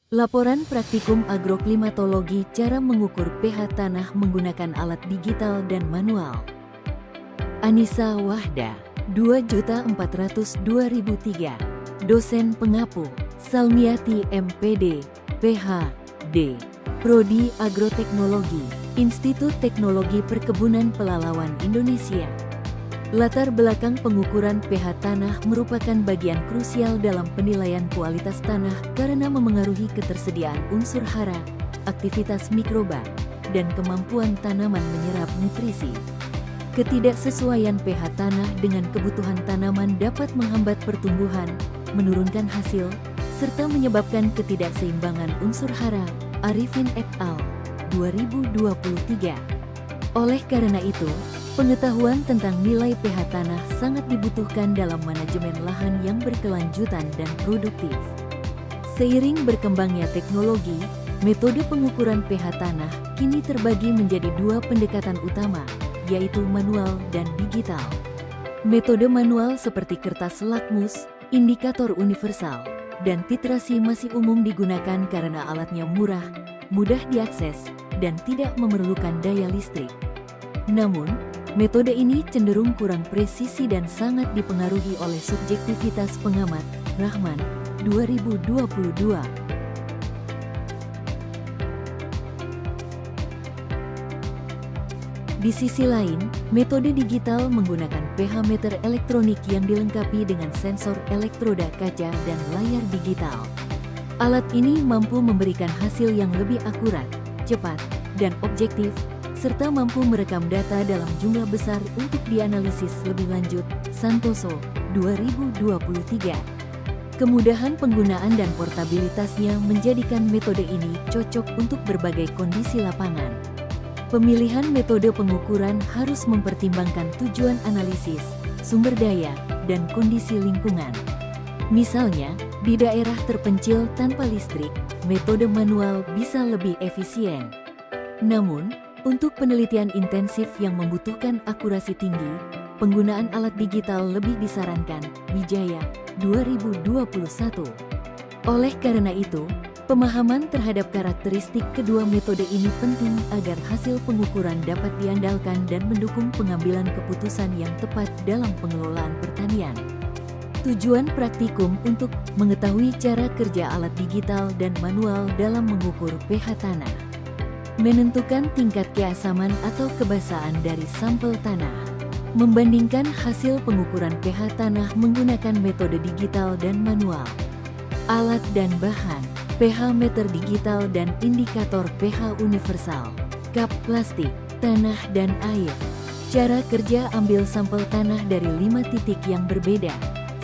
Laporan praktikum agroklimatologi cara mengukur pH tanah menggunakan alat digital dan manual. Anissa Wahda, 2.402.003. Dosen pengapu, Salmiati MPD, PhD, Prodi Agroteknologi, Institut Teknologi Perkebunan Pelalawan Indonesia. Latar belakang pengukuran pH tanah merupakan bagian krusial dalam penilaian kualitas tanah karena memengaruhi ketersediaan unsur hara, aktivitas mikroba, dan kemampuan tanaman menyerap nutrisi. Ketidaksesuaian pH tanah dengan kebutuhan tanaman dapat menghambat pertumbuhan, menurunkan hasil, serta menyebabkan ketidakseimbangan unsur hara. Arifin et al. 2023. Oleh karena itu, pengetahuan tentang nilai pH tanah sangat dibutuhkan dalam manajemen lahan yang berkelanjutan dan produktif. Seiring berkembangnya teknologi, metode pengukuran pH tanah kini terbagi menjadi dua pendekatan utama, yaitu manual dan digital. Metode manual seperti kertas lakmus, indikator universal, dan titrasi masih umum digunakan karena alatnya murah, mudah diakses, dan tidak memerlukan daya listrik. Namun, metode ini cenderung kurang presisi dan sangat dipengaruhi oleh subjektivitas pengamat. Rahman, 2022. Di sisi lain, metode digital menggunakan pH meter elektronik yang dilengkapi dengan sensor elektroda kaca dan layar digital. Alat ini mampu memberikan hasil yang lebih akurat, cepat, dan objektif, serta mampu merekam data dalam jumlah besar untuk dianalisis lebih lanjut. Santoso, 2023. Kemudahan penggunaan dan portabilitasnya menjadikan metode ini cocok untuk berbagai kondisi lapangan. Pemilihan metode pengukuran harus mempertimbangkan tujuan analisis, sumber daya, dan kondisi lingkungan. Misalnya, di daerah terpencil tanpa listrik, metode manual bisa lebih efisien. Namun, untuk penelitian intensif yang membutuhkan akurasi tinggi, penggunaan alat digital lebih disarankan. Wijaya, 2021. Oleh karena itu, pemahaman terhadap karakteristik kedua metode ini penting agar hasil pengukuran dapat diandalkan dan mendukung pengambilan keputusan yang tepat dalam pengelolaan pertanian. Tujuan praktikum untuk mengetahui cara kerja alat digital dan manual dalam mengukur pH tanah. Menentukan tingkat keasaman atau kebasaan dari sampel tanah. Membandingkan hasil pengukuran pH tanah menggunakan metode digital dan manual. Alat dan bahan, pH meter digital dan indikator pH universal. Kap plastik, tanah dan air. Cara kerja: ambil sampel tanah dari 5 titik yang berbeda.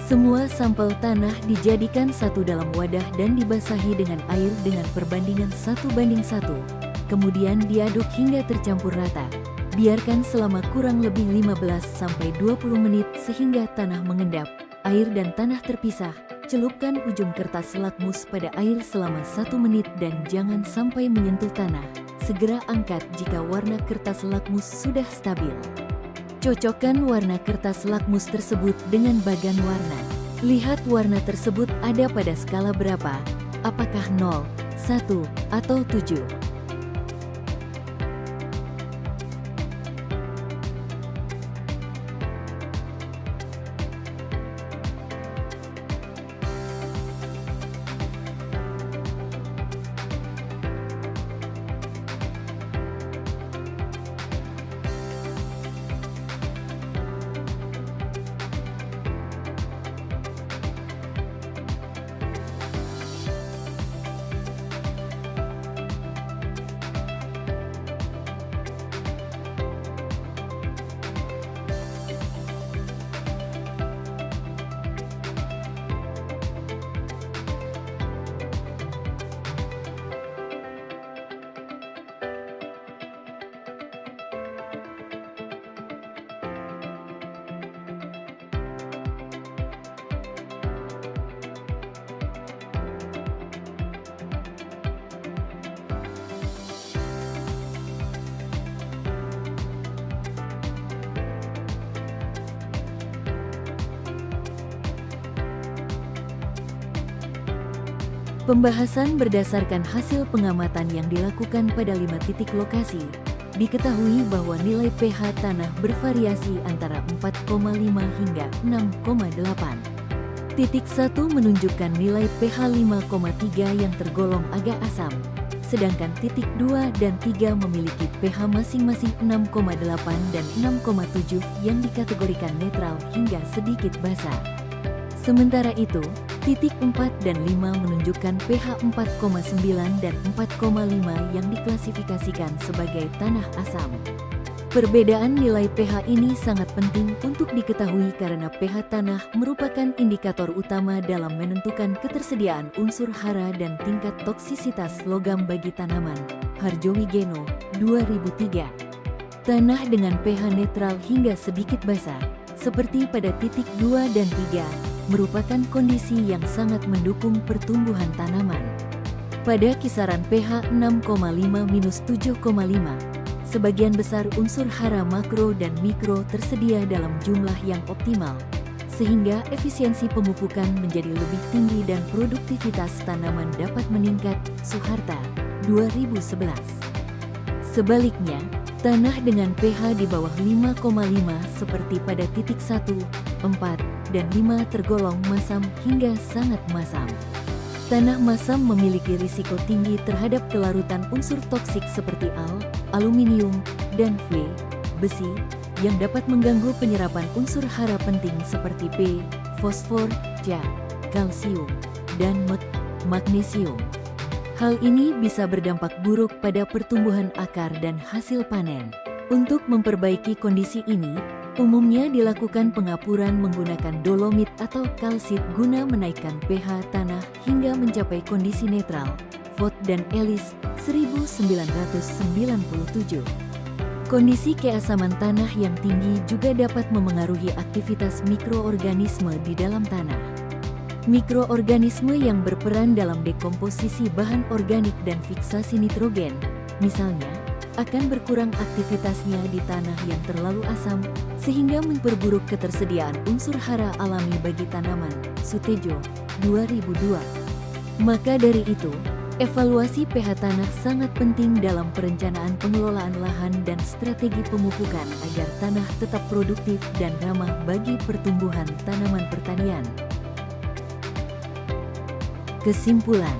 Semua sampel tanah dijadikan satu dalam wadah dan dibasahi dengan air dengan perbandingan 1:1. Kemudian diaduk hingga tercampur rata. Biarkan selama kurang lebih 15-20 menit sehingga tanah mengendap, air dan tanah terpisah. Celupkan ujung kertas lakmus pada air selama 1 menit dan jangan sampai menyentuh tanah. Segera angkat jika warna kertas lakmus sudah stabil. Cocokkan warna kertas lakmus tersebut dengan bagan warna. Lihat warna tersebut ada pada skala berapa, apakah 0, 1, atau 7. Pembahasan berdasarkan hasil pengamatan yang dilakukan pada 5 titik lokasi. Diketahui bahwa nilai pH tanah bervariasi antara 4,5 hingga 6,8. Titik 1 menunjukkan nilai pH 5,3 yang tergolong agak asam, sedangkan titik 2 dan 3 memiliki pH masing-masing 6,8 dan 6,7 yang dikategorikan netral hingga sedikit basa. Sementara itu, titik 4 dan 5 menunjukkan pH 4,9 dan 4,5 yang diklasifikasikan sebagai tanah asam. Perbedaan nilai pH ini sangat penting untuk diketahui karena pH tanah merupakan indikator utama dalam menentukan ketersediaan unsur hara dan tingkat toksisitas logam bagi tanaman. Harjowigeno, 2003. Tanah dengan pH netral hingga sedikit basa, seperti pada titik 2 dan 3, merupakan kondisi yang sangat mendukung pertumbuhan tanaman. Pada kisaran pH 6,5-7,5, sebagian besar unsur hara makro dan mikro tersedia dalam jumlah yang optimal, sehingga efisiensi pemupukan menjadi lebih tinggi dan produktivitas tanaman dapat meningkat. Suharta, 2011. Sebaliknya, tanah dengan pH di bawah 5,5 seperti pada titik 1, 4, dan 5 tergolong masam hingga sangat masam. Tanah masam memiliki risiko tinggi terhadap kelarutan unsur toksik seperti Al, aluminium, dan V, besi, yang dapat mengganggu penyerapan unsur hara penting seperti P, fosfor, Ca, kalsium, dan magnesium. Hal ini bisa berdampak buruk pada pertumbuhan akar dan hasil panen. Untuk memperbaiki kondisi ini, umumnya dilakukan pengapuran menggunakan dolomit atau kalsit guna menaikkan pH tanah hingga mencapai kondisi netral. Vogt dan Ellis, 1997. Kondisi keasaman tanah yang tinggi juga dapat memengaruhi aktivitas mikroorganisme di dalam tanah. Mikroorganisme yang berperan dalam dekomposisi bahan organik dan fiksasi nitrogen, misalnya, akan berkurang aktivitasnya di tanah yang terlalu asam, sehingga memperburuk ketersediaan unsur hara alami bagi tanaman. Sutejo, 2002. Maka dari itu, evaluasi pH tanah sangat penting dalam perencanaan pengelolaan lahan dan strategi pemupukan agar tanah tetap produktif dan ramah bagi pertumbuhan tanaman pertanian. Kesimpulan.